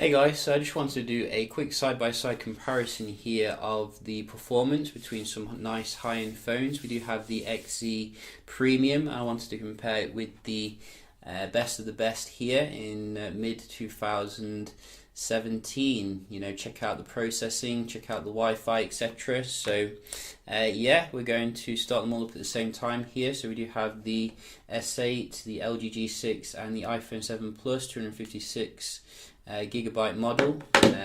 Hey guys, so I just wanted to do a quick side-by-side comparison here of the performance between some nice high-end phones. We do have the XZ Premium. I wanted to compare it with the best of the best here in mid-2017. You know, check out the processing, check out the Wi-Fi, etc. So yeah, we're going to start them all up at the same time here. So we do have the S8, the LG G6 and the iPhone 7 Plus 256 gigabyte model.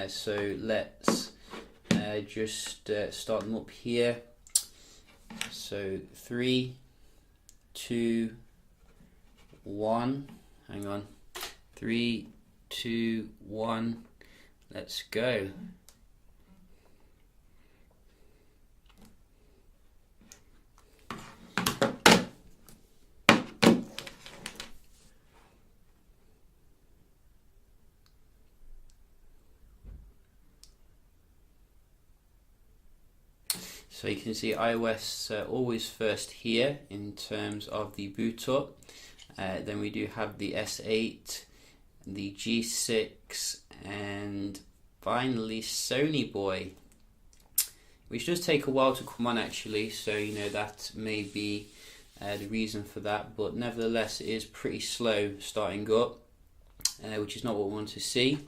So let's just start them up here. So 3, 2, 1. Hang on. 3, 2, 1. Let's go. So you can see iOS always first here in terms of the boot up. Then we do have the S8, the G6, and finally Sony Boy, which does take a while to come on actually, so you know that may be the reason for that, but nevertheless it is pretty slow starting up, which is not what we want to see.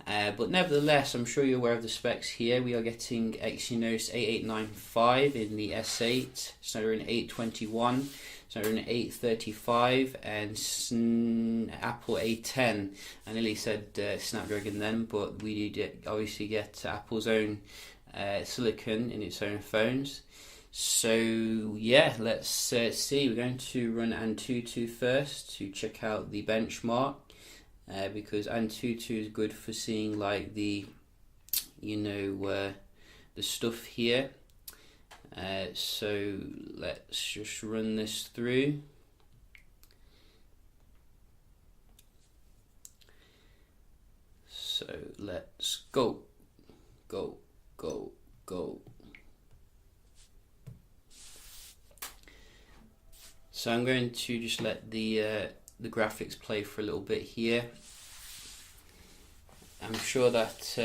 But nevertheless, I'm sure you're aware of the specs here. We are getting Exynos 8895 in the S8, Snapdragon 821, Snapdragon 835, and Apple A10. I nearly said Snapdragon then, but we did obviously get Apple's own silicon in its own phones. So yeah, let's see. We're going to run Antutu first to check out the benchmark. Because Antutu is good for seeing like the, you know, the stuff here. So let's just run this through. So let's go. So I'm going to just let the graphics play for a little bit here. I'm sure that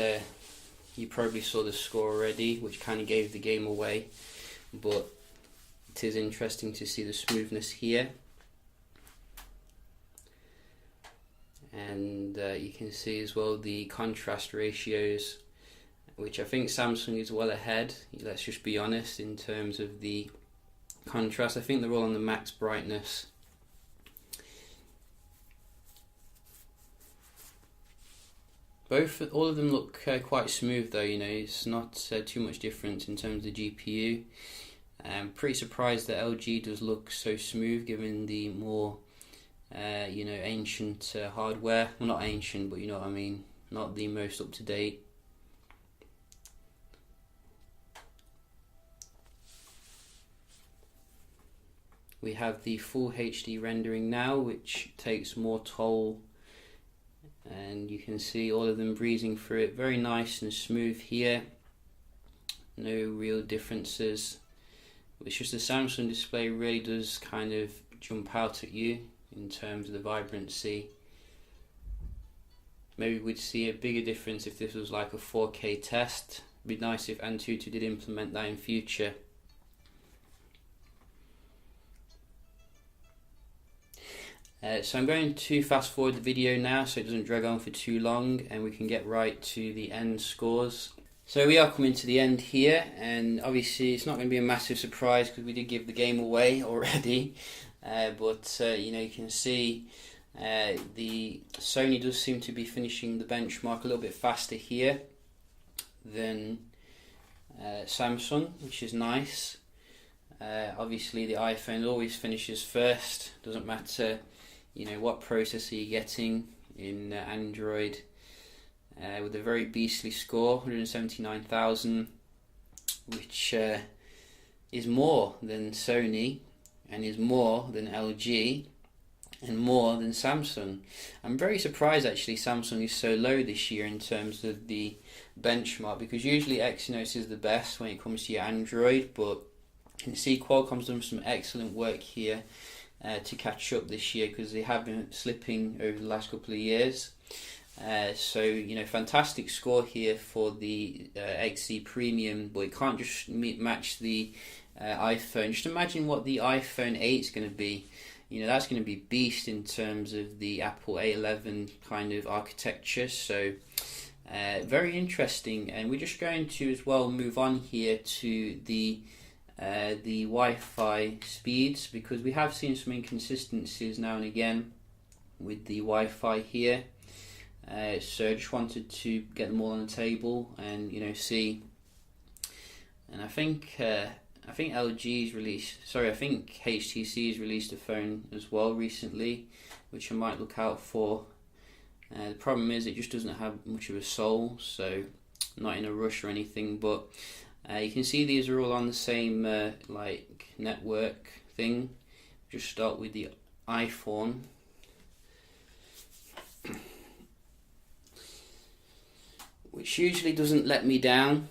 you probably saw the score already, which kind of gave the game away, but it is interesting to see the smoothness here. And you can see as well the contrast ratios, which I think Samsung is well ahead, let's just be honest, in terms of the contrast. I think they're all on the max brightness. All of them look quite smooth though, you know, it's not too much difference in terms of the GPU. I'm pretty surprised that LG does look so smooth given the more, you know, ancient hardware. Well, not ancient, but you know what I mean, not the most up to date. We have the full HD rendering now, which takes more toll. And you can see all of them breezing through it, very nice and smooth here, no real differences. It's just the Samsung display really does kind of jump out at you in terms of the vibrancy. Maybe we'd see a bigger difference if this was like a 4K test. It'd be nice if Antutu did implement that in future. So I'm going to fast forward the video now so it doesn't drag on for too long and we can get right to the end scores. So we are coming to the end here, and obviously it's not going to be a massive surprise because we did give the game away already, but you know, you can see the Sony does seem to be finishing the benchmark a little bit faster here than Samsung, which is nice. Obviously the iPhone always finishes first, doesn't matter you know what processor you're getting in Android, with a very beastly score, 179,000, which is more than Sony and is more than LG and more than Samsung. I'm very surprised actually Samsung is so low this year in terms of the benchmark, because usually Exynos is the best when it comes to your Android, but you can see Qualcomm's done some excellent work here to catch up this year, because they have been slipping over the last couple of years. So you know, fantastic score here for the XC Premium, but it can't just match the iPhone. Just imagine what the iPhone 8 is going to be. You know, that's going to be beast in terms of the Apple A11 kind of architecture. So very interesting, and we're just going to as well move on here to the Wi-Fi speeds, because we have seen some inconsistencies now and again with the Wi-Fi here. So I just wanted to get them all on the table and, you know, see. And I think LG's released, I think HTC's released a phone as well recently, which I might look out for. The problem is it just doesn't have much of a soul, so I'm not in a rush or anything. But you can see these are all on the same like network thing. Just start with the iPhone. Which usually doesn't let me down.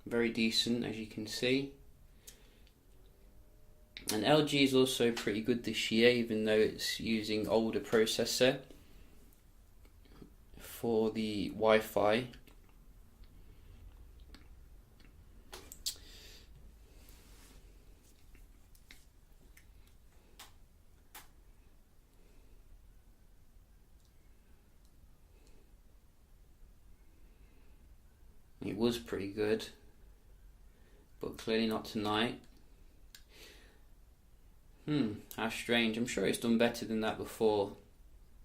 Very decent, as you can see. And LG is also pretty good this year, even though it's using older processor for the Wi-Fi. It was pretty good, but clearly not tonight. How strange. I'm sure it's done better than that before.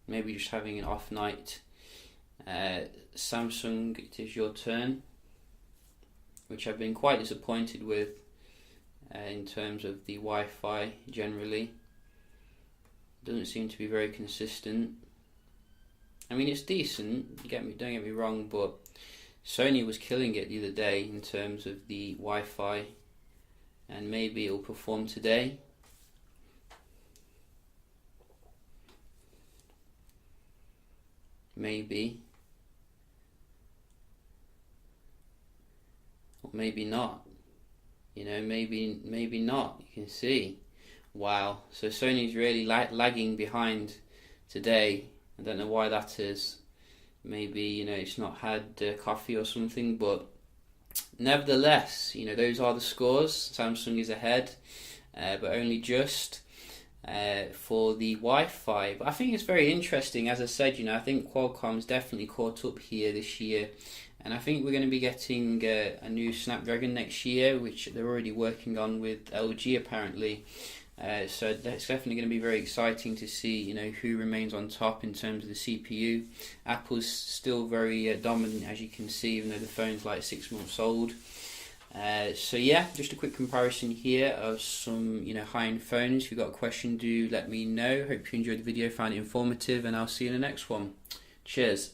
Maybe just having an off night. Samsung, it is your turn, which I've been quite disappointed with in terms of the Wi-Fi generally. Doesn't seem to be very consistent. I mean, it's decent, don't get me wrong, but Sony was killing it the other day in terms of the Wi-Fi, and maybe it'll perform today. Maybe. Or maybe not. You know, maybe not. You can see. Wow. So Sony's really lagging behind today. I don't know why that is. Maybe, you know, it's not had coffee or something, but nevertheless, you know, those are the scores. Samsung is ahead, but only just for the Wi-Fi. But I think it's very interesting. As I said, you know, I think Qualcomm's definitely caught up here this year, and I think we're going to be getting a new Snapdragon next year, which they're already working on with LG apparently. So that's definitely going to be very exciting to see, you know, who remains on top in terms of the CPU. Apple's still very dominant, as you can see, even though the phone's like 6 months old. So yeah, just a quick comparison here of some, you know, high-end phones. If you've got a question, do let me know. Hope you enjoyed the video, found it informative, and I'll see you in the next one. Cheers.